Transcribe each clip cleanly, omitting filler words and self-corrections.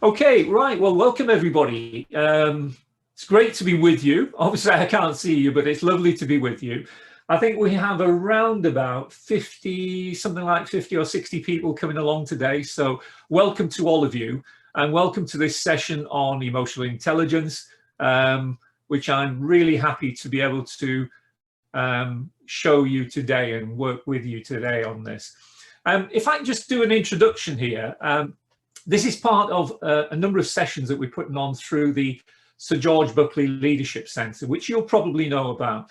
Okay, right. Well, welcome everybody. It's great to be with you. Obviously, I can't see you, but it's lovely to be with you. I think we have around about 50, something like 50 or 60 people coming along today. So welcome to all of you, and welcome to this session on emotional intelligence, which I'm really happy to be able to show you today and work with you today on this. If I can just do an introduction here. This is part of a number of sessions that we're putting on through the Sir George Buckley Leadership Centre, which you'll probably know about.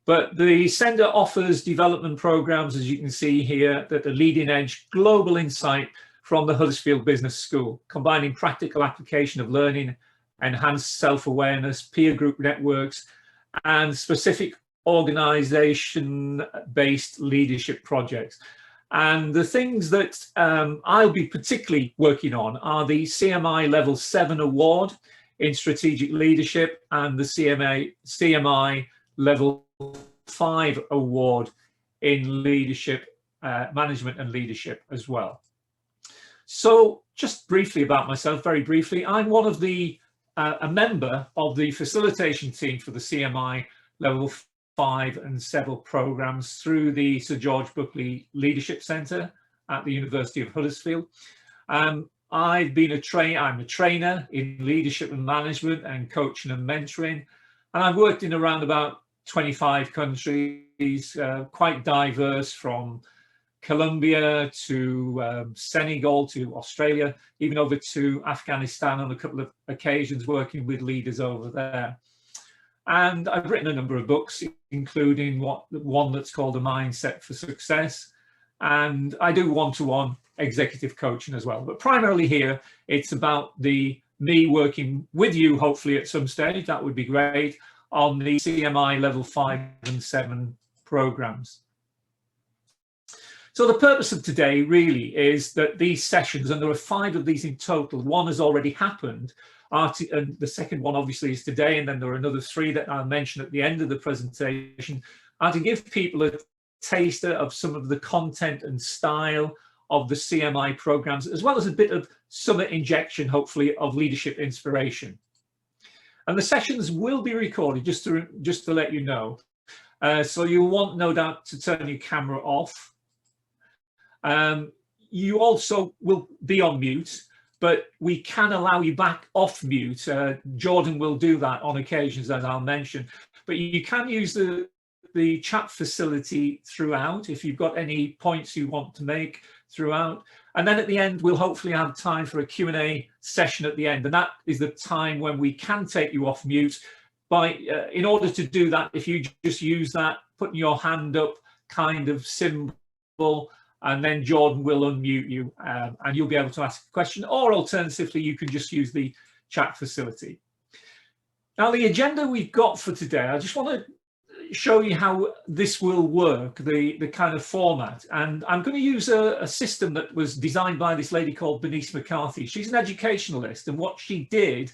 But the centre offers development programs, as you can see here, that are leading edge global insight from the Huddersfield Business School, combining practical application of learning, enhanced self-awareness, peer group networks, and specific organisation-based leadership projects. And the things that I'll be particularly working on are the CMI Level 7 Award in Strategic Leadership and the CMI Level 5 Award in Leadership, Management and Leadership as well. So just briefly about myself, very briefly, I'm one of the, a member of the facilitation team for the CMI Level 5 and several programs through the Sir George Buckley Leadership Centre at the University of Huddersfield. I've been I'm a trainer in leadership and management and coaching and mentoring, and I've worked in around about 25 countries, quite diverse, from Colombia to Senegal to Australia, even over to Afghanistan on a couple of occasions, working with leaders over there. And I've written a number of books, including one that's called A Mindset for Success. And I do one-to-one executive coaching as well. But primarily here, it's about me working with you, hopefully at some stage, that would be great, on the CMI Level 5 and 7 programs. So the purpose of today really is that these sessions, and there are 5 of these in total, one has already happened, and the second one obviously is today, and then there are another 3 that I'll mention at the end of the presentation, are to give people a taster of some of the content and style of the CMI programs, as well as a bit of summer injection, hopefully, of leadership inspiration. And the sessions will be recorded, just to let you know. So you'll want, no doubt, to turn your camera off. You also will be on mute, but we can allow you back off mute. Jordan will do that on occasions, as I'll mention. But you can use the chat facility throughout if you've got any points you want to make throughout. And then at the end, we'll hopefully have time for a Q&A session at the end. And that is the time when we can take you off mute. In order to do that, if you just use that, putting your hand up kind of symbol, and then Jordan will unmute you and you'll be able to ask a question, or alternatively, you can just use the chat facility. Now, the agenda we've got for today, I just want to show you how this will work, the kind of format. And I'm going to use a system that was designed by this lady called Bernice McCarthy. She's an educationalist, and what she did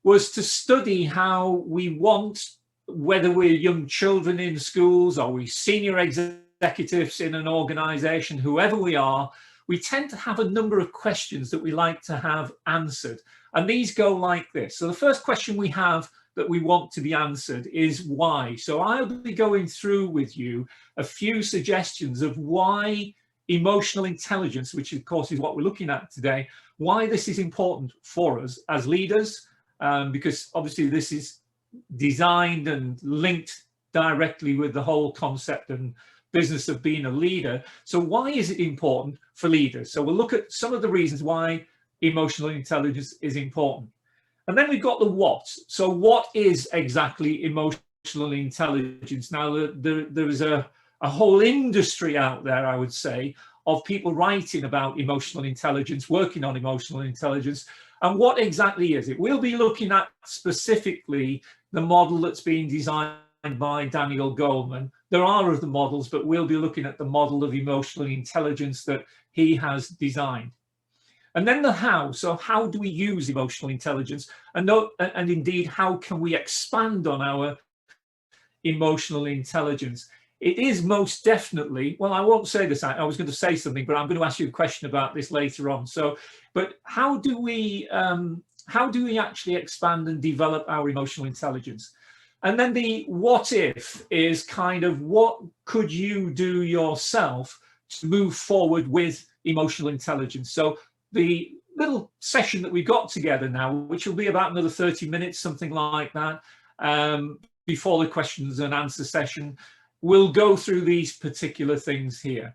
was to study how we want, whether we're young children in schools or we senior executives in an organization, whoever we are, we tend to have a number of questions that we like to have answered. And these go like this. So the first question we have that we want to be answered is why. So I'll be going through with you a few suggestions of why emotional intelligence, which of course is what we're looking at today, why this is important for us as leaders, because obviously this is designed and linked directly with the whole concept and business of being a leader. So why is it important for leaders? So we'll look at some of the reasons why emotional intelligence is important. And then we've got the what. So what is exactly emotional intelligence? Now, there is a whole industry out there, I would say, of people writing about emotional intelligence, working on emotional intelligence. And what exactly is it? We'll be looking at specifically the model that's being designed by Daniel Goleman. There are other models, but we'll be looking at the model of emotional intelligence that he has designed. And then the how. So how do we use emotional intelligence? And indeed, how can we expand on our emotional intelligence it is most definitely, well, I won't say this, I was going to say something, but I'm going to ask you a question about this later on. So, but how do we actually expand and develop our emotional intelligence? And then the what if is kind of, what could you do yourself to move forward with emotional intelligence? So the little session that we got together now, which will be about another 30 minutes, something like that, before the questions and answer session, we'll go through these particular things here.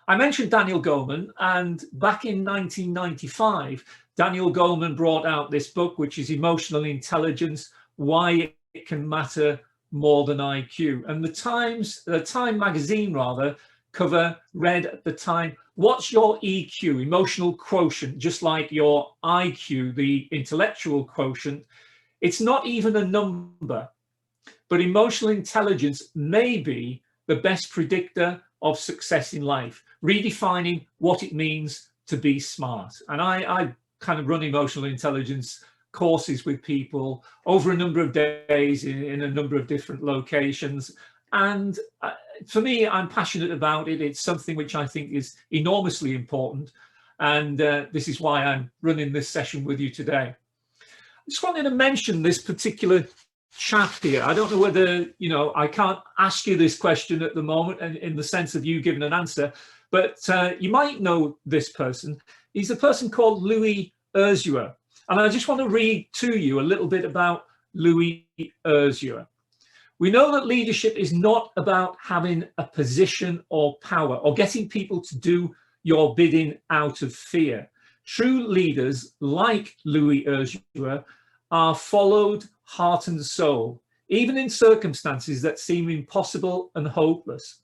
I mentioned Daniel Goleman, and back in 1995, Daniel Goleman brought out this book, which is Emotional Intelligence, Why It Can Matter More Than IQ. And the Time magazine rather cover read at the time, what's your EQ, emotional quotient, just like your IQ, the intellectual quotient. It's not even a number, but emotional intelligence may be the best predictor of success in life, redefining what it means to be smart. And I kind of run emotional intelligence courses with people over a number of days in a number of different locations. And for me, I'm passionate about it. It's something which I think is enormously important. And this is why I'm running this session with you today. I just wanted to mention this particular chap here. I don't know whether, you know, I can't ask you this question at the moment and in the sense of you giving an answer, but you might know this person. He's a person called Louis Urzua. And I just want to read to you a little bit about Louis Urzua. We know that leadership is not about having a position or power or getting people to do your bidding out of fear. True leaders like Louis Urzua are followed heart and soul, even in circumstances that seem impossible and hopeless.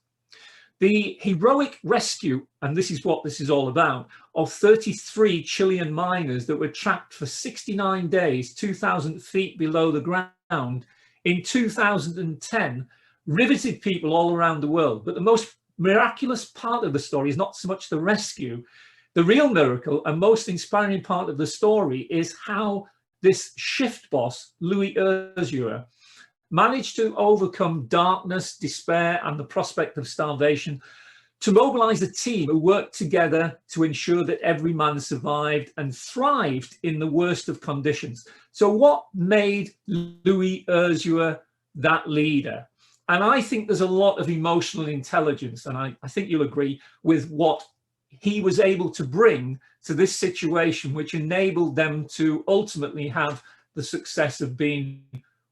The heroic rescue, and this is what this is all about, of 33 Chilean miners that were trapped for 69 days, 2,000 feet below the ground in 2010, riveted people all around the world. But the most miraculous part of the story is not so much the rescue. The real miracle and most inspiring part of the story is how this shift boss, Louis Urzua, managed to overcome darkness, despair, and the prospect of starvation to mobilize a team who worked together to ensure that every man survived and thrived in the worst of conditions. So what made Louis Urzua that leader? And I think there's a lot of emotional intelligence, and I think you'll agree with what he was able to bring to this situation, which enabled them to ultimately have the success of being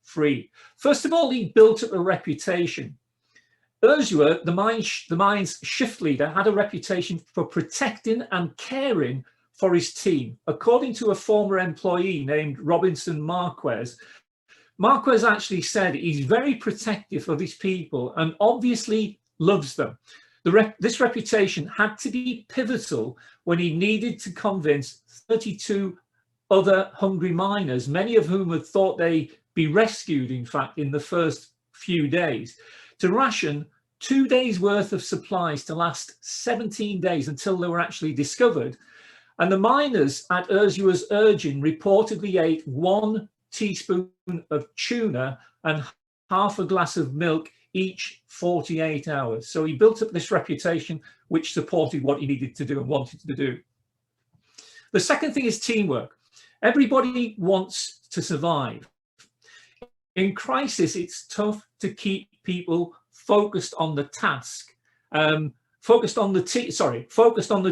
free. First of all, he built up a reputation. Urzua, the mine's shift leader, had a reputation for protecting and caring for his team. According to a former employee named Robinson Marquez, Marquez actually said he's very protective of his people and obviously loves them. This reputation had to be pivotal when he needed to convince 32 other hungry miners, many of whom had thought they'd be rescued, in fact, in the first few days, to ration 2 days worth of supplies to last 17 days until they were actually discovered. And the miners, at Urzua's urging, reportedly ate 1 teaspoon of tuna and half a glass of milk each 48 hours. So he built up this reputation which supported what he needed to do and wanted to do. The second thing is teamwork. Everybody wants to survive. In crisis, it's tough to keep people focused on the task, focused on the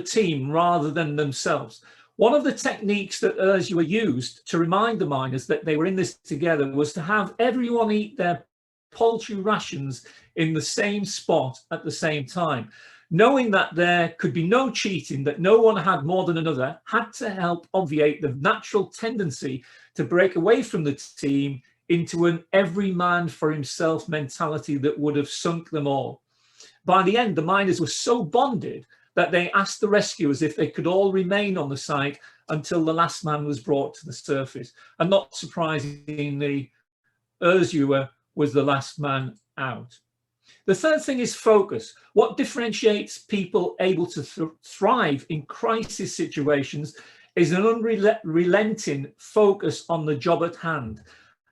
team rather than themselves. One of the techniques that Urzua used to remind the miners that they were in this together was to have everyone eat their poultry rations in the same spot at the same time. Knowing that there could be no cheating, that no one had more than another, had to help obviate the natural tendency to break away from the team into an every man for himself mentality that would have sunk them all. By the end, the miners were so bonded that they asked the rescuers if they could all remain on the site until the last man was brought to the surface. And not surprisingly, Urzua was the last man out. The third thing is focus. What differentiates people able to thrive in crisis situations is an unrelenting focus on the job at hand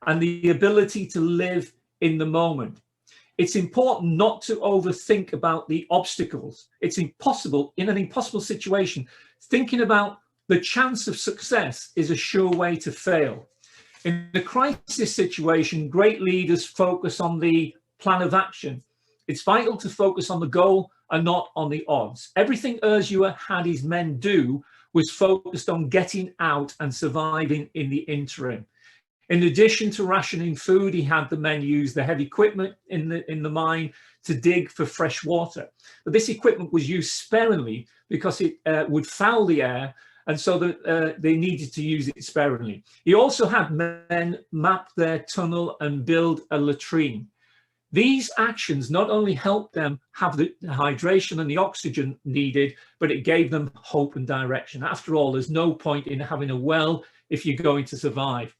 and the ability to live in the moment. It's important not to overthink about the obstacles. It's impossible, in an impossible situation, thinking about the chance of success is a sure way to fail. In a crisis situation, great leaders focus on the plan of action. It's vital to focus on the goal and not on the odds. Everything Urzua had his men do was focused on getting out and surviving in the interim. In addition to rationing food, he had the men use the heavy equipment in the mine to dig for fresh water. But this equipment was used sparingly because it would foul the air, and so they needed to use it sparingly. He also had men map their tunnel and build a latrine. These actions not only helped them have the hydration and the oxygen needed, but it gave them hope and direction. After all, there's no point in having a well if you're going to survive.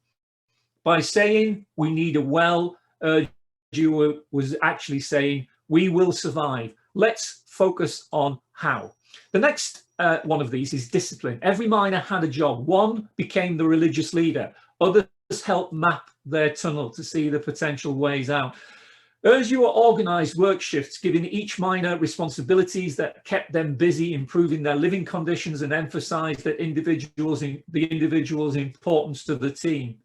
By saying we need a well, Urzua was actually saying we will survive. Let's focus on how. The next one of these is discipline. Every miner had a job. One became the religious leader. Others helped map their tunnel to see the potential ways out. Urzua organized work shifts, giving each miner responsibilities that kept them busy, improving their living conditions, and emphasized that the individual's importance to the team.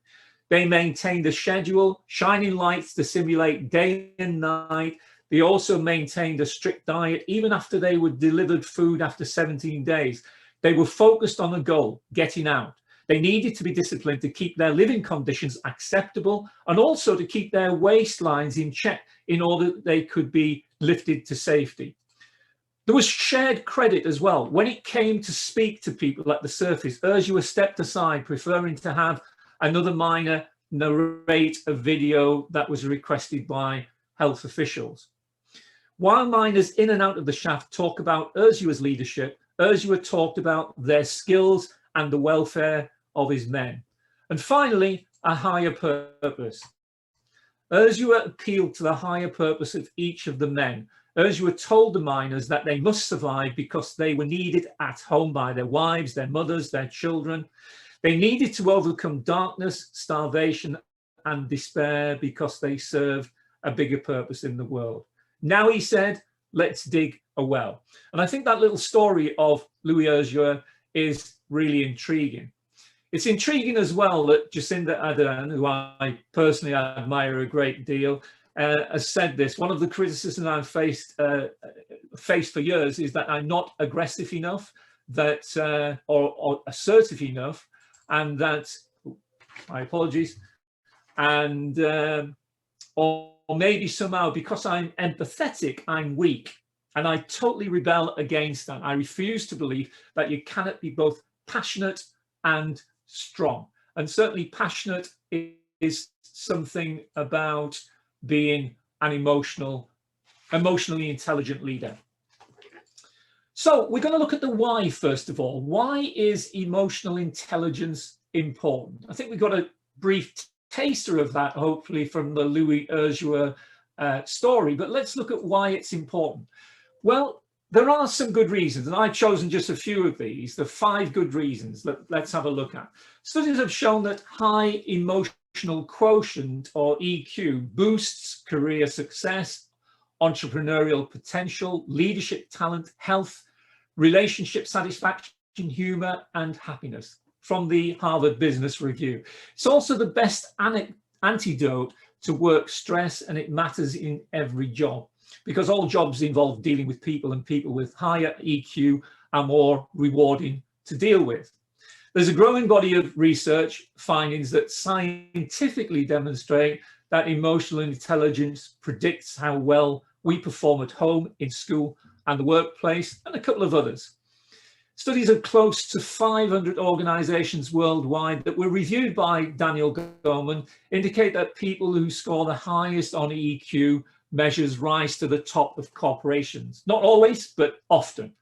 They maintained a schedule, shining lights to simulate day and night. They also maintained a strict diet, even after they were delivered food after 17 days. They were focused on a goal, getting out. They needed to be disciplined to keep their living conditions acceptable and also to keep their waistlines in check in order that they could be lifted to safety. There was shared credit as well. When it came to speak to people at the surface, Urzua stepped aside, preferring to have another miner narrate a video that was requested by health officials. While miners in and out of the shaft talk about Urzua's leadership, Urzua talked about their skills and the welfare of his men. And finally, a higher purpose. Urzua appealed to the higher purpose of each of the men. Urzua told the miners that they must survive because they were needed at home by their wives, their mothers, their children. They needed to overcome darkness, starvation, and despair because they served a bigger purpose in the world. Now, he said, let's dig a well. And I think that little story of Louis Urzua is really intriguing. It's intriguing as well that Jacinda Ardern, who I personally admire a great deal, has said this. One of the criticisms I've faced for years is that I'm not aggressive enough, that or assertive enough, and that, my apologies, and or maybe somehow because I'm empathetic, I'm weak. And I totally rebel against that. I refuse to believe that you cannot be both passionate and strong. And certainly passionate is something about being an emotionally intelligent leader. So we're going to look at the why first of all. Why is emotional intelligence important? I think we've got a brief taster of that, hopefully, from the Louis Urzua story, but let's look at why it's important. Well, there are some good reasons, and I've chosen just a few of these, the 5 good reasons that let's have a look at. Studies have shown that high emotional quotient, or EQ, boosts career success, entrepreneurial potential, leadership talent, health, relationship satisfaction, humor, and happiness, from the Harvard Business Review. It's also the best antidote to work stress, and it matters in every job, because all jobs involve dealing with people, and people with higher EQ are more rewarding to deal with. There's a growing body of research findings that scientifically demonstrate that emotional intelligence predicts how well we perform at home, in school, and the workplace, and a couple of others. Studies of close to 500 organizations worldwide that were reviewed by Daniel Goleman indicate that people who score the highest on EQ measures rise to the top of corporations. Not always, but often.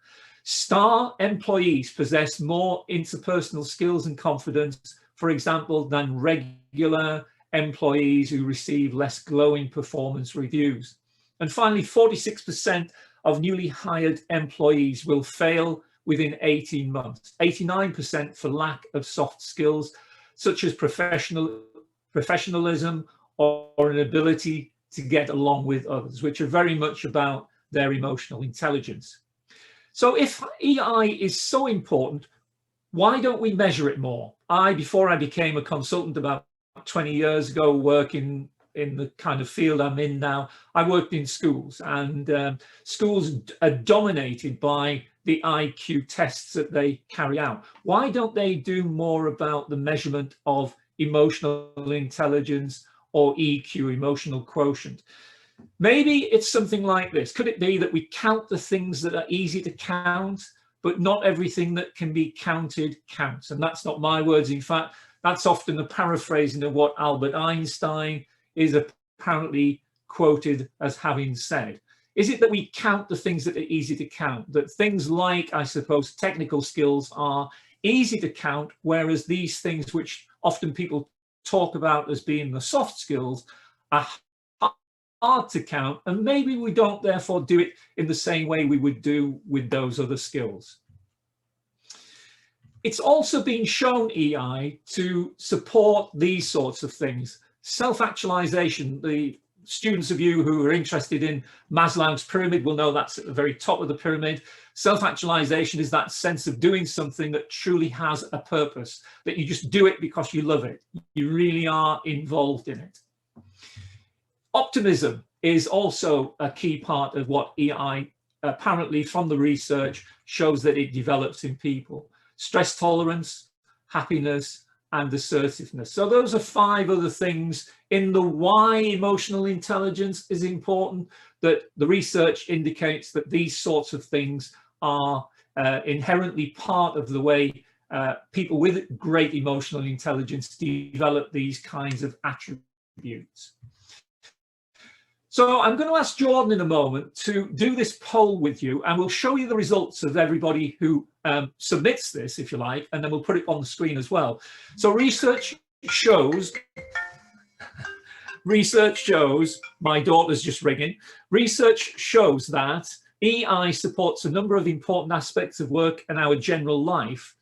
Star employees possess more interpersonal skills and confidence, for example, than regular employees who receive less glowing performance reviews. And finally, 46% of newly hired employees will fail within 18 months, 89% for lack of soft skills, such as professionalism or an ability to get along with others, which are very much about their emotional intelligence. So if EI is so important, why don't we measure it more? Before I became a consultant about 20 years ago, working in the kind of field I'm in now, I worked in schools, and schools are dominated by the IQ tests that they carry out. Why don't they do more about the measurement of emotional intelligence or EQ, emotional quotient? Maybe it's something like this. Could it be that we count the things that are easy to count, but not everything that can be counted counts? And that's not my words. In fact, that's often a paraphrasing of what Albert Einstein is apparently quoted as having said. Is it that we count the things that are easy to count? That things like, I suppose, technical skills are easy to count, whereas these things which often people talk about as being the soft skills are hard to count, and maybe we don't therefore do it in the same way we would do with those other skills. It's also been shown, EI, to support these sorts of things. Self-actualization, the students of you who are interested in Maslow's pyramid will know that's at the very top of the pyramid. Self-actualization is that sense of doing something that truly has a purpose, that you just do it because you love it. You really are involved in it. Optimism is also a key part of what EI, apparently from the research, shows that it develops in people. Stress tolerance, happiness, and assertiveness. So those are 5 other things in the why emotional intelligence is important, that the research indicates that these sorts of things are inherently part of the way people with great emotional intelligence develop these kinds of attributes. So I'm going to ask Jordan in a moment to do this poll with you, and we'll show you the results of everybody who submits this, if you like, and then we'll put it on the screen as well. So research shows, my daughter's just ringing, research shows that EI supports a number of important aspects of work and our general life,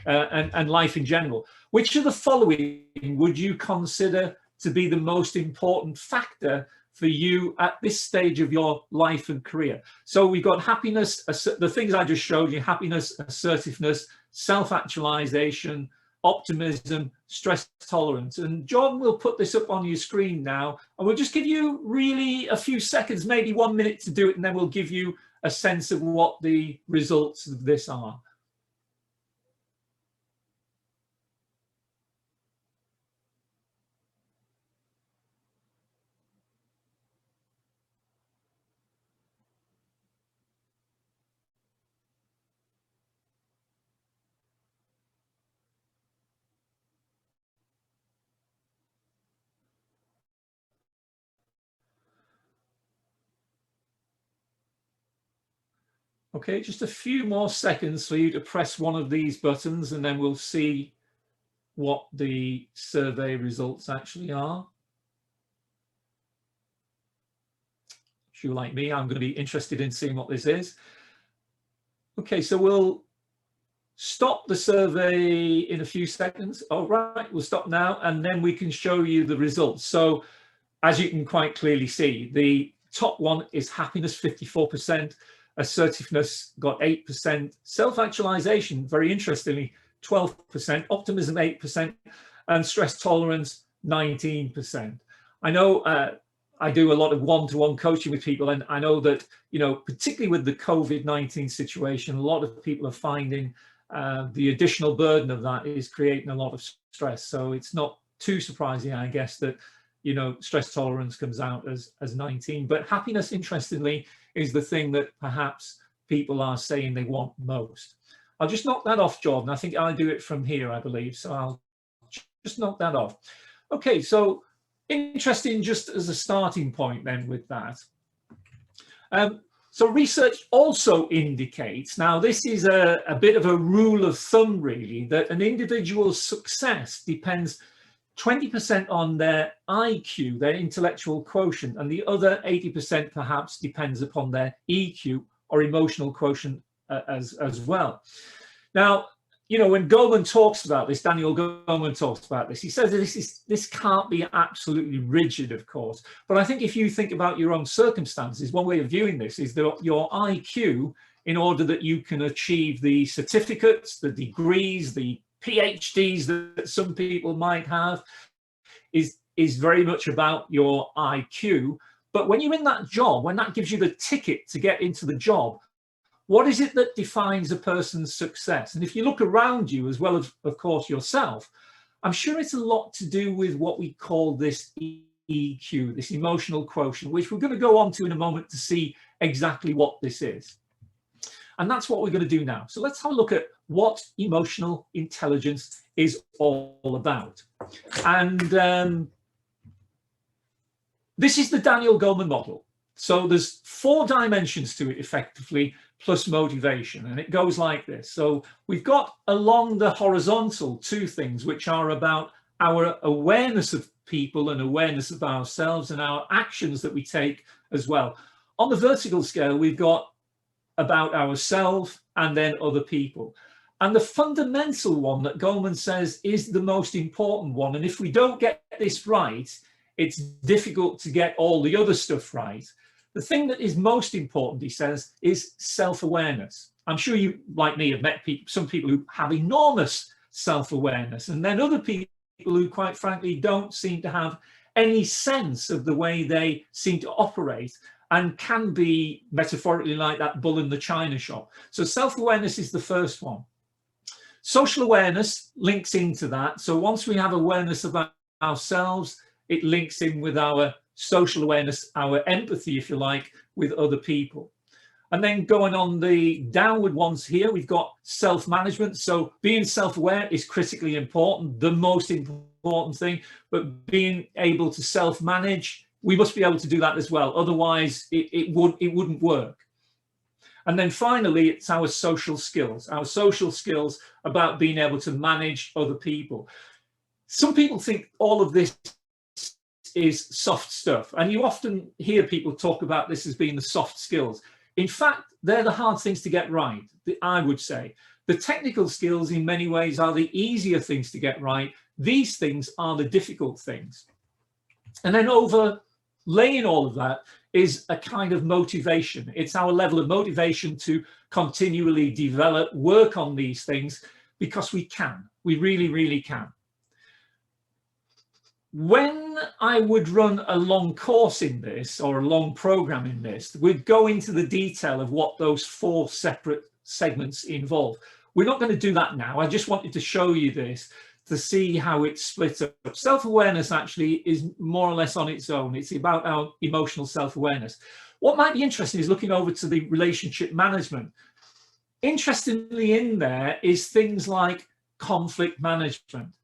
and life in general. Which of the following would you consider to be the most important factor for you at this stage of your life and career? So we've got happiness, the things I just showed you: happiness, assertiveness, self-actualization, optimism, stress tolerance. And Jordan will put this up on your screen now, and we'll just give you really a few seconds, maybe 1 minute to do it, and then we'll give you a sense of what the results of this are. Okay, just a few more seconds for you to press one of these buttons, and then we'll see what the survey results actually are. If you're like me, I'm going to be interested in seeing what this is. Okay, so we'll stop the survey in a few seconds. All right, we'll stop now, and then we can show you the results. So as you can quite clearly see, the top one is happiness, 54%. Assertiveness got 8%, self-actualization, very interestingly, 12%, optimism 8%, and stress tolerance 19%. I know I do a lot of one-to-one coaching with people, and I know that, you know, particularly with the COVID-19 situation, a lot of people are finding the additional burden of that is creating a lot of stress. So it's not too surprising, I guess, that, you know, stress tolerance comes out as 19. But happiness, interestingly, is the thing that perhaps people are saying they want most. I'll just knock that off, Jordan. I think I'll do it from here, I believe. So I'll just knock that off. Okay, so interesting just as a starting point then with that. So research also indicates, now this is a bit of a rule of thumb really, that an individual's success depends 20% on their IQ, their intellectual quotient, and the other 80% perhaps depends upon their EQ or emotional quotient as well. Now, you know, when Goldman talks about this, Daniel Goleman talks about this, he says that this can't be absolutely rigid, of course. But I think if you think about your own circumstances, one way of viewing this is that your IQ, in order that you can achieve the certificates, the degrees, the PhDs that some people might have, is very much about your IQ. But when you're in that job, when that gives you the ticket to get into the job, what is it that defines a person's success? And if you look around you, as well as, of course, yourself, I'm sure it's a lot to do with what we call this EQ, this emotional quotient, which we're going to go on to in a moment to see exactly what this is. And that's what we're going to do now. So let's have a look at what emotional intelligence is all about. And this is the Daniel Goleman model. So there's 4 dimensions to it, effectively, plus motivation, and it goes like this. So we've got along the horizontal 2 things, which are about our awareness of people and awareness of ourselves and our actions that we take as well. On the vertical scale, we've got about ourselves and then other people. And the fundamental one that Goldman says is the most important one. And if we don't get this right, it's difficult to get all the other stuff right. The thing that is most important, he says, is self-awareness. I'm sure you, like me, have met some people who have enormous self-awareness, and then other people who, quite frankly, don't seem to have any sense of the way they seem to operate, and can be metaphorically like that bull in the china shop. So self-awareness is the first one. Social awareness links into that. So once we have awareness about ourselves, it links in with our social awareness, our empathy, if you like, with other people. And then going on the downward ones here, we've got self-management. So being self-aware is critically important, the most important thing, but being able to self-manage, we must be able to do that as well. Otherwise, it wouldn't work. And then finally, it's our social skills about being able to manage other people. Some people think all of this is soft stuff, and you often hear people talk about this as being the soft skills. In fact, they're the hard things to get right, I would say. The technical skills in many ways are the easier things to get right. These things are the difficult things. And then overlaying all of that is a kind of motivation. It's our level of motivation to continually develop, work on these things, because we can. We really, really can. When I would run a long course in this, or a long program in this, we'd go into the detail of what those 4 separate segments involve. We're not going to do that now. I just wanted to show you this to see how it's split up. Self-awareness actually is more or less on its own. It's about our emotional self-awareness. What might be interesting is looking over to the relationship management. Interestingly, in there is things like conflict management.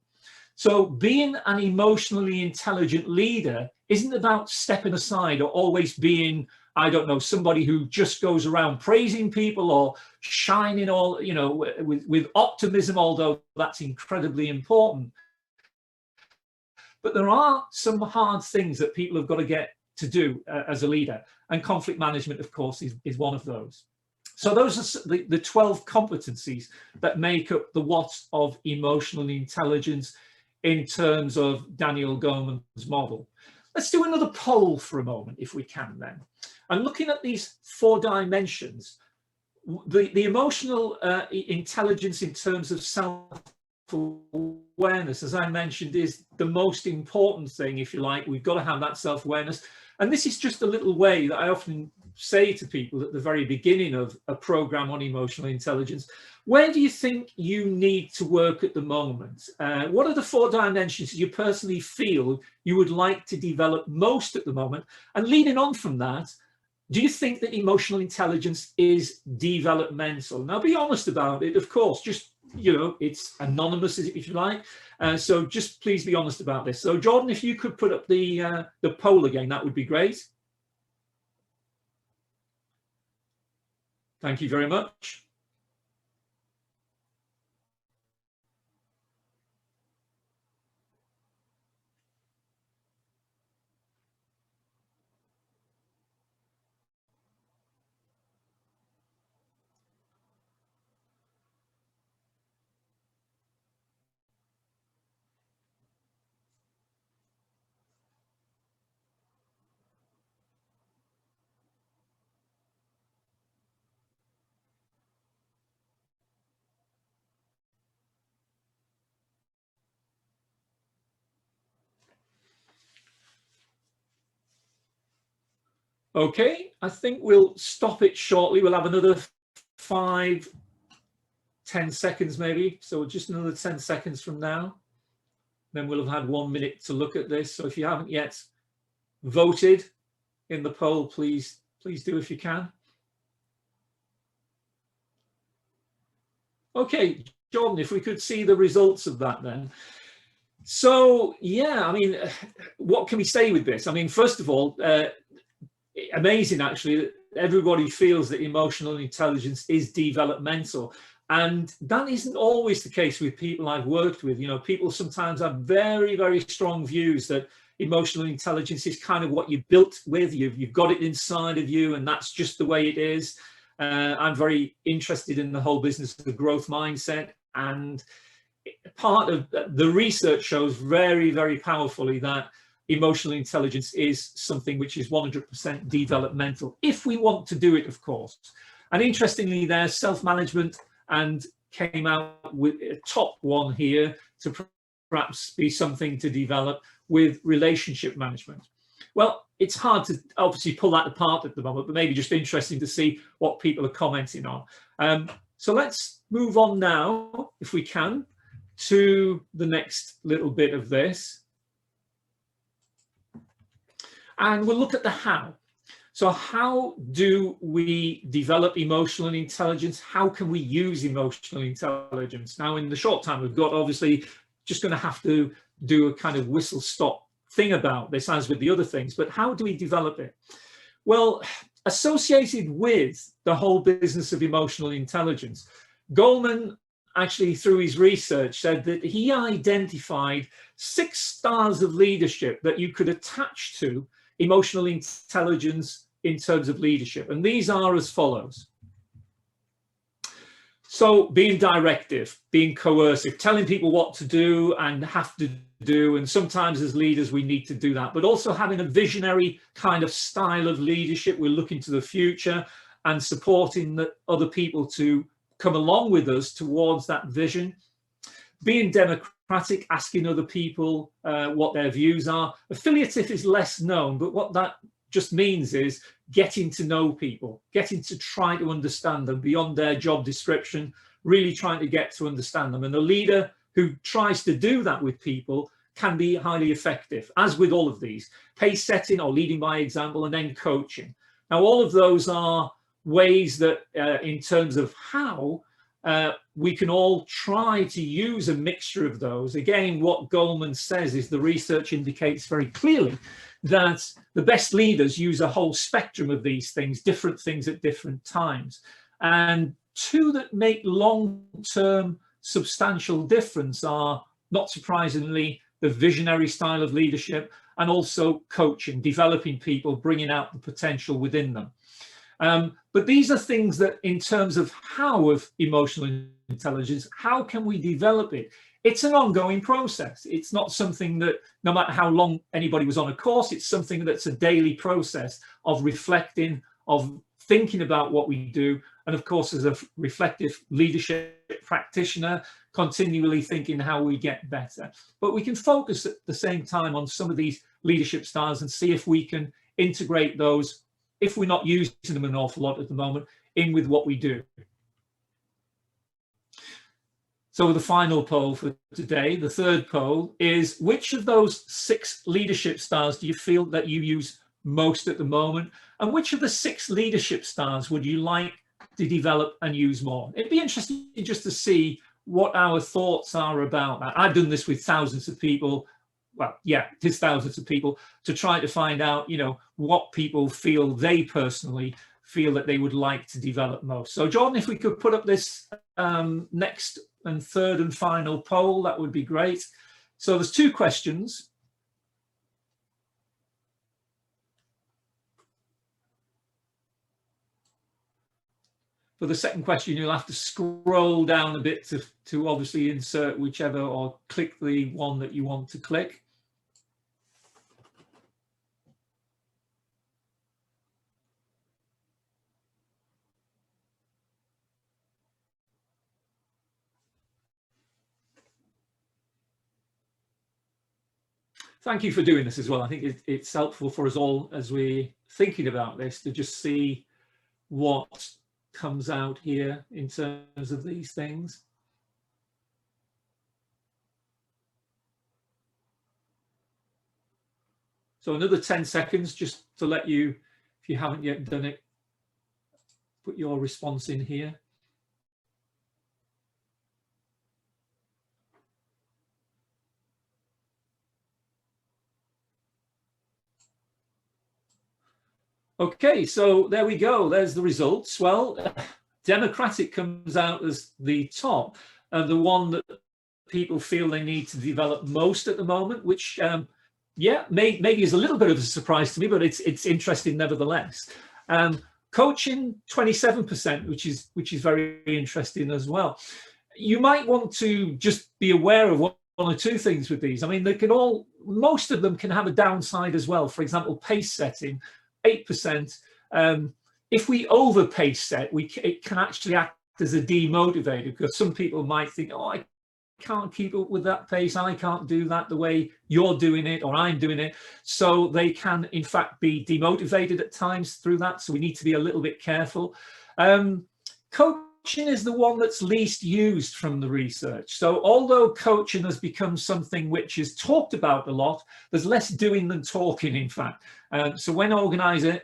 So being an emotionally intelligent leader isn't about stepping aside or always being, I don't know, somebody who just goes around praising people or shining all, you know, with optimism, although that's incredibly important. But there are some hard things that people have got to get to do as a leader. And conflict management, of course, is one of those. So those are the 12 competencies that make up the what of emotional intelligence in terms of Daniel Goleman's model. Let's do another poll for a moment, if we can then. And looking at these 4 dimensions, the emotional intelligence in terms of self-awareness, as I mentioned, is the most important thing, if you like. We've got to have that self-awareness. And this is just a little way that I often say to people at the very beginning of a program on emotional intelligence: where do you think you need to work at the moment? What are the 4 dimensions you personally feel you would like to develop most at the moment? And leading on from that, do you think that emotional intelligence is developmental? Now, be honest about it, of course. Just, you know, it's anonymous, if you like. So just please be honest about this. So Jordan, if you could put up the poll again, that would be great. Thank you very much. Okay, I think we'll stop it shortly. We'll have another 5-10 seconds maybe. So just another 10 seconds from now. Then we'll have had 1 minute to look at this. So if you haven't yet voted in the poll, please do if you can. Okay, Jordan, if we could see the results of that then. So yeah, I mean, what can we say with this? I mean, first of all, amazing actually that everybody feels that emotional intelligence is developmental, and that isn't always the case with people I've worked with. You know, people sometimes have very, very strong views that emotional intelligence is kind of what you're built with. You've got it inside of you, and that's just the way it is. I'm very interested in the whole business of the growth mindset, and part of the research shows very, very powerfully that emotional intelligence is something which is 100% developmental, if we want to do it, of course. And interestingly, there's self-management, and came out with a top one here to perhaps be something to develop with relationship management. Well, it's hard to obviously pull that apart at the moment, but maybe just interesting to see what people are commenting on. So let's move on now, if we can, to the next little bit of this. And we'll look at the how. So how do we develop emotional intelligence? How can we use emotional intelligence? Now, in the short time we've got, obviously, just going to have to do a kind of whistle-stop thing about this, as with the other things. But how do we develop it? Well, associated with the whole business of emotional intelligence, Goldman actually, through his research, said that he identified 6 stars of leadership that you could attach to emotional intelligence in terms of leadership. And these are as follows. So being directive, being coercive, telling people what to do and have to do. And sometimes as leaders, we need to do that, but also having a visionary kind of style of leadership. We're looking to the future and supporting the other people to come along with us towards that vision. Being democratic, asking other people what their views are. Affiliative is less known, but what that just means is getting to know people, getting to try to understand them beyond their job description, really trying to get to understand them. And a leader who tries to do that with people can be highly effective, as with all of these. Pace setting or leading by example, and then coaching. Now, all of those are ways that in terms of how we can all try to use a mixture of those. Again, what Goldman says is the research indicates very clearly that the best leaders use a whole spectrum of these things, different things at different times. And 2 that make long-term substantial difference are, not surprisingly, the visionary style of leadership and also coaching, developing people, bringing out the potential within them. But these are things that, in terms of how of emotional intelligence, how can we develop it? It's an ongoing process. It's not something that, no matter how long anybody was on a course, it's something that's a daily process of reflecting, of thinking about what we do. And of course, as a reflective leadership practitioner, continually thinking how we get better. But we can focus at the same time on some of these leadership styles and see if we can integrate those, if we're not using them an awful lot at the moment, in with what we do. So the final poll for today, the third poll, is which of those 6 leadership styles do you feel that you use most at the moment? And which of the 6 leadership styles would you like to develop and use more? It'd be interesting just to see what our thoughts are about that. I've done this with thousands of people. Well, yeah, it is thousands of people, to try to find out, you know, what people feel they personally feel that they would like to develop most. So Jordan, if we could put up this next and third and final poll, that would be great. So there's 2 questions. For the second question, you'll have to scroll down a bit to obviously insert whichever, or click the one that you want to click. Thank you for doing this as well. I think it's helpful for us all as we thinking about this to just see what comes out here in terms of these things. So another 10 seconds just to let you, if you haven't yet done it, put your response in here. Okay, so there we go. There's the results. Well, democratic comes out as the top, the one that people feel they need to develop most at the moment, which, yeah, maybe is a little bit of a surprise to me, but it's interesting nevertheless. Coaching, 27%, which is very interesting as well. You might want to just be aware of one or two things with these. I mean, they can all, most of them can have a downside as well. For example, pace setting. 8%. If we over pace set, it can actually act as a demotivator, because some people might think, oh, I can't keep up with that pace, I can't do that the way you're doing it or I'm doing it. So they can in fact be demotivated at times through that. So we need to be a little bit careful. Coaching is the one that's least used from the research. So although coaching has become something which is talked about a lot, there's less doing than talking, in fact. So when organizations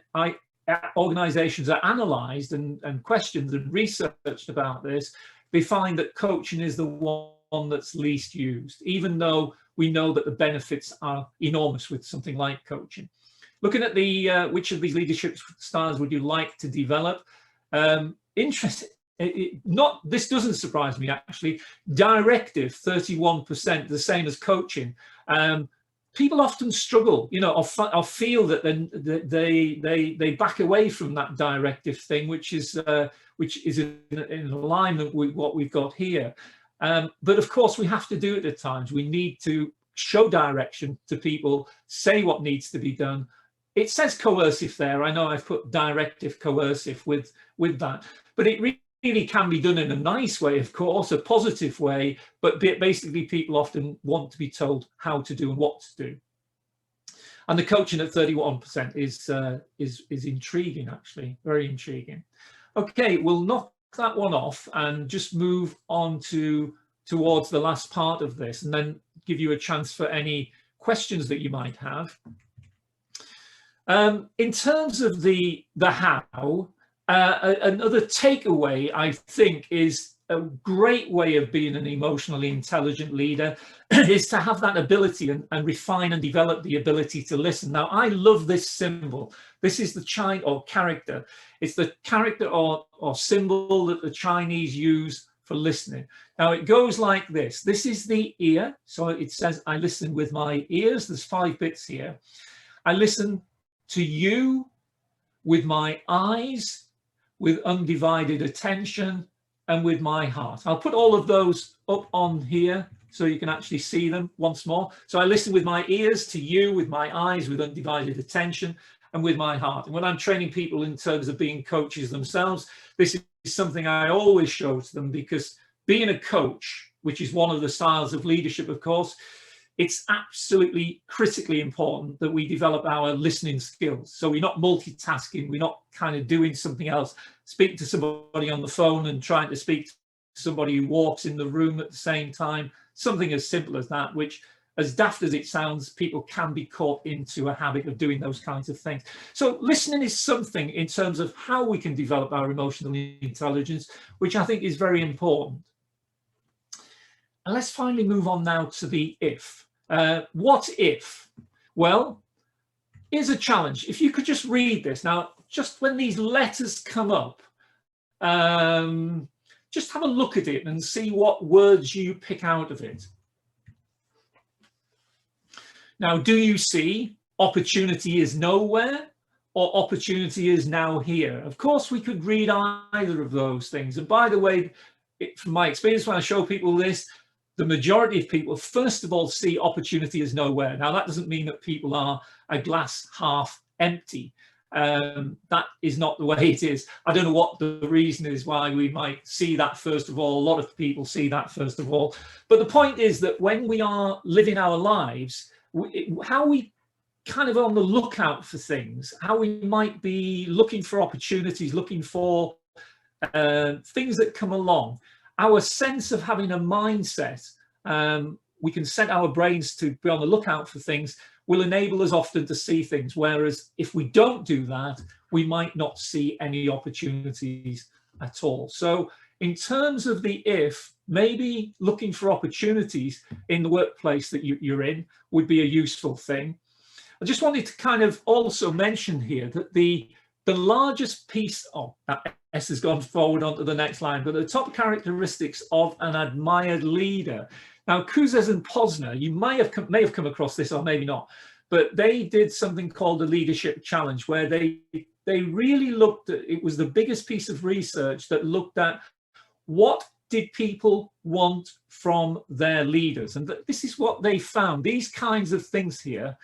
are analyzed and questioned and researched about this, they find that coaching is the one that's least used, even though we know that the benefits are enormous with something like coaching. Looking at the which of these leadership styles would you like to develop? Interesting. This doesn't surprise me actually. Directive, 31%, the same as coaching. People often struggle, you know, or feel that they back away from that directive thing, which is in alignment with what we've got here. But of course, we have to do it at times. We need to show direction to people, say what needs to be done. It says coercive there. I know I've put directive, coercive with that, but it really can be done in a nice way, of course, a positive way, but basically people often want to be told how to do and what to do. And the coaching at 31% is intriguing, actually, very intriguing. Okay, we'll knock that one off and just move on towards the last part of this, and then give you a chance for any questions that you might have. In terms of the how, another takeaway, I think, is a great way of being an emotionally intelligent leader is to have that ability and refine and develop the ability to listen. Now, I love this symbol. This is the Chinese or character. It's the character or symbol that the Chinese use for listening. Now, it goes like this. This is the ear. So it says, I listen with my ears. There's 5 bits here. I listen to you with my eyes, with undivided attention, and with my heart. I'll put all of those up on here so you can actually see them once more. So I listen with my ears to you, with my eyes, with undivided attention, and with my heart. And when I'm training people in terms of being coaches themselves, this is something I always show to them, because being a coach, which is one of the styles of leadership, of course, it's absolutely critically important that we develop our listening skills. So we're not multitasking, we're not kind of doing something else, speaking to somebody on the phone and trying to speak to somebody who walks in the room at the same time, something as simple as that, which, as daft as it sounds, people can be caught into a habit of doing those kinds of things. So listening is something in terms of how we can develop our emotional intelligence, which I think is very important. And let's finally move on now to the if. What if? Well, here's a challenge. If you could just read this. Now, just when these letters come up, just have a look at it and see what words you pick out of it. Now, do you see opportunity is nowhere or opportunity is now here? Of course, we could read either of those things. And by the way, from my experience, when I show people this, the majority of people, first of all, see opportunity as nowhere. Now, that doesn't mean that people are a glass half empty. That is not the way it is. I don't know what the reason is why we might see that first of all. A lot of people see that first of all. But the point is that when we are living our lives, how we kind of on the lookout for things, how we might be looking for opportunities, looking for things that come along. Our sense of having a mindset, we can set our brains to be on the lookout for things, will enable us often to see things. Whereas if we don't do that, we might not see any opportunities at all. So in terms of the if, maybe looking for opportunities in the workplace that you're in would be a useful thing. I just wanted to kind of also mention here that the largest piece of that S has gone forward onto the next line, but the top characteristics of an admired leader. Now, Kuzes and Posner, you may have come across this or maybe not, but they did something called the Leadership Challenge, where they really looked at, it was the biggest piece of research that looked at what did people want from their leaders. And this is what they found, these kinds of things here.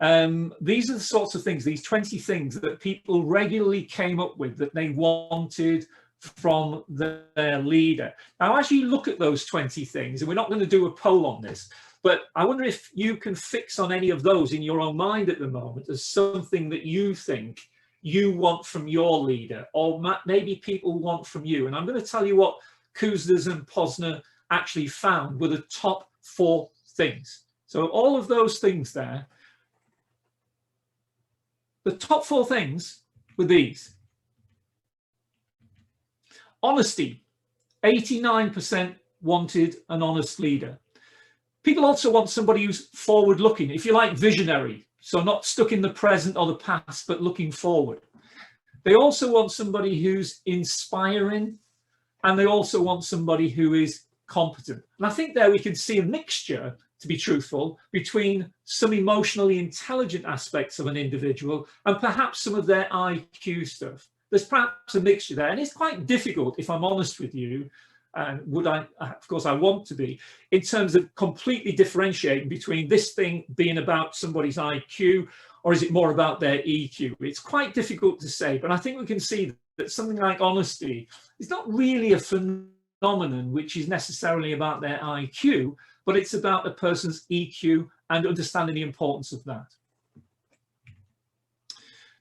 These are the sorts of things, these 20 things that people regularly came up with that they wanted from their leader. Now, as you look at those 20 things, and we're not going to do a poll on this, but I wonder if you can fix on any of those in your own mind at the moment as something that you think you want from your leader, or maybe people want from you. And I'm going to tell you what Kuzes and Posner actually found were the top 4 things. So all of those things there, the top 4 things were these. Honesty, 89% wanted an honest leader. People also want somebody who's forward-looking, if you like, visionary, so not stuck in the present or the past, but looking forward. They also want somebody who's inspiring, and they also want somebody who is competent. And I think there we can see a mixture, to be truthful, between some emotionally intelligent aspects of an individual and perhaps some of their IQ stuff. There's perhaps a mixture there, and it's quite difficult, if I'm honest with you, and of course I want to be, in terms of completely differentiating between this thing being about somebody's IQ, or is it more about their EQ? It's quite difficult to say, but I think we can see that something like honesty is not really a phenomenon which is necessarily about their IQ, but it's about a person's EQ and understanding the importance of that.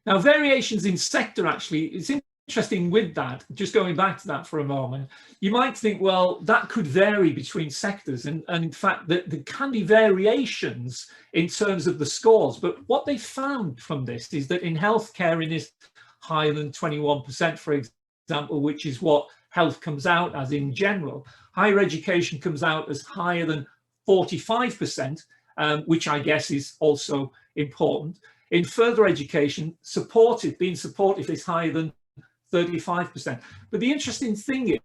Now, variations in sector, actually, it's interesting with that, just going back to that for a moment, you might think, well, that could vary between sectors. And in fact, there can be variations in terms of the scores. But what they found from this is that in healthcare, it is higher than 21%, for example, which is what health comes out as in general. Higher education comes out as higher than 45%, which I guess is also important. In further education, being supportive is higher than 35%. But the interesting thing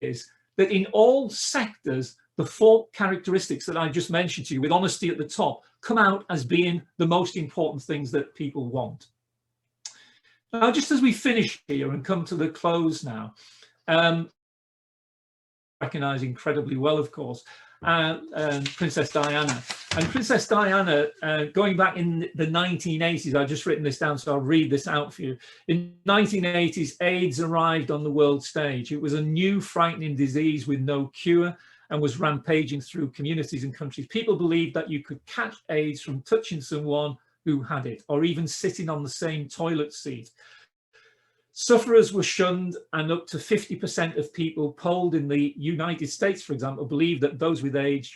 is that in all sectors, the 4 characteristics that I just mentioned to you, with honesty at the top, come out as being the most important things that people want. Now, just as we finish here and come to the close now, recognize incredibly well, of course, Princess Diana. And Princess Diana, going back in the 1980s, I've just written this down, so I'll read this out for you. In 1980s, AIDS arrived on the world stage. It was a new, frightening disease with no cure and was rampaging through communities and countries. People believed that you could catch AIDS from touching someone who had it, or even sitting on the same toilet seat. Sufferers were shunned, and up to 50% of people polled in the United States, for example, believe that those with AIDS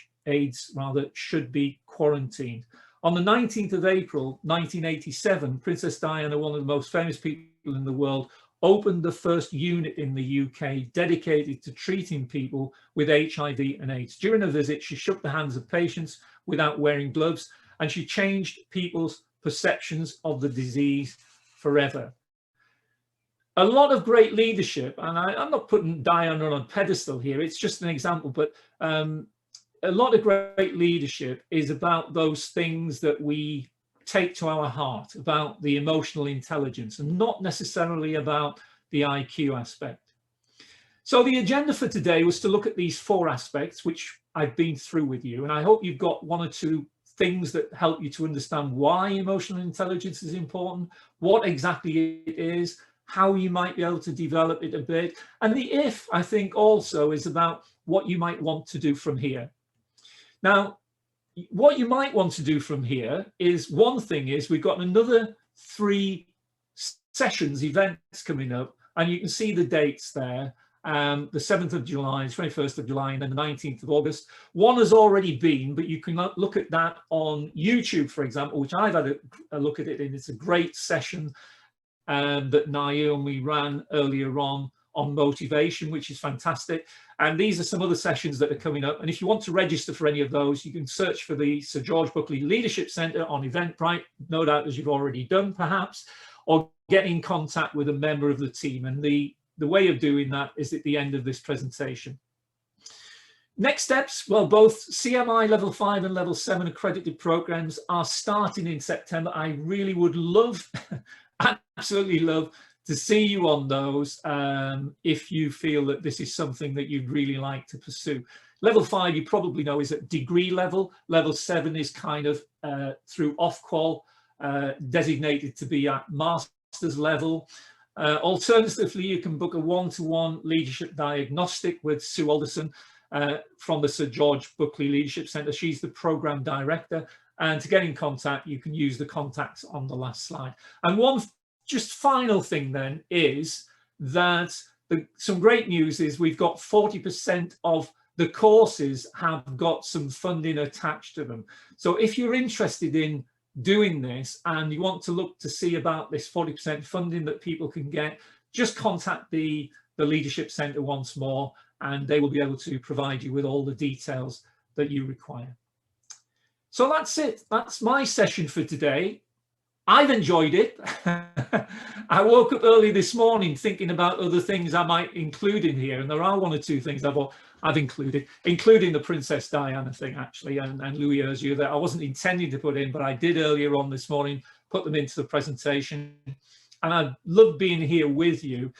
should be quarantined. On the 19th of April, 1987, Princess Diana, one of the most famous people in the world, opened the first unit in the UK dedicated to treating people with HIV and AIDS. During a visit, she shook the hands of patients without wearing gloves, and she changed people's perceptions of the disease forever. A lot of great leadership, and I'm not putting Diana on a pedestal here, it's just an example, but a lot of great leadership is about those things that we take to our heart, about the emotional intelligence, and not necessarily about the IQ aspect. So the agenda for today was to look at these 4 aspects, which I've been through with you, and I hope you've got 1 or 2 things that help you to understand why emotional intelligence is important, what exactly it is, how you might be able to develop it a bit. And the if, I think, also is about what you might want to do from here. Now, what you might want to do from here is, one thing is we've got another 3 sessions, events coming up, and you can see the dates there. The 7th of July, 21st of July, and then the 19th of August. One has already been, but you can look at that on YouTube, for example, which I've had a look at it, and it's a great session that Naomi ran earlier on motivation, which is fantastic. And these are some other sessions that are coming up. And if you want to register for any of those, you can search for the Sir George Buckley Leadership Centre on Eventbrite, no doubt as you've already done perhaps, or get in contact with a member of the team. And the way of doing that is at the end of this presentation. Next steps, well, both CMI Level 5 and Level 7 accredited programs are starting in September. I really would love, absolutely love, to see you on those if you feel that this is something that you'd really like to pursue. Level 5, you probably know, is at degree level. Level 7 is kind of through off-qual, designated to be at master's level. Alternatively, you can book a one-to-one leadership diagnostic with Sue Alderson from the Sir George Buckley Leadership Centre. She's the program director. And to get in contact, you can use the contacts on the last slide. And one just final thing then is that some great news is we've got 40% of the courses have got some funding attached to them. So if you're interested in doing this and you want to look to see about this 40% funding that people can get, just contact the Leadership Centre once more, and they will be able to provide you with all the details that you require. So that's it. That's my session for today. I've enjoyed it. I woke up early this morning thinking about other things I might include in here, and there are 1 or 2 things I've included, including the Princess Diana thing, actually, and Louis Urzua that I wasn't intending to put in, but I did earlier on this morning, put them into the presentation. And I love being here with you.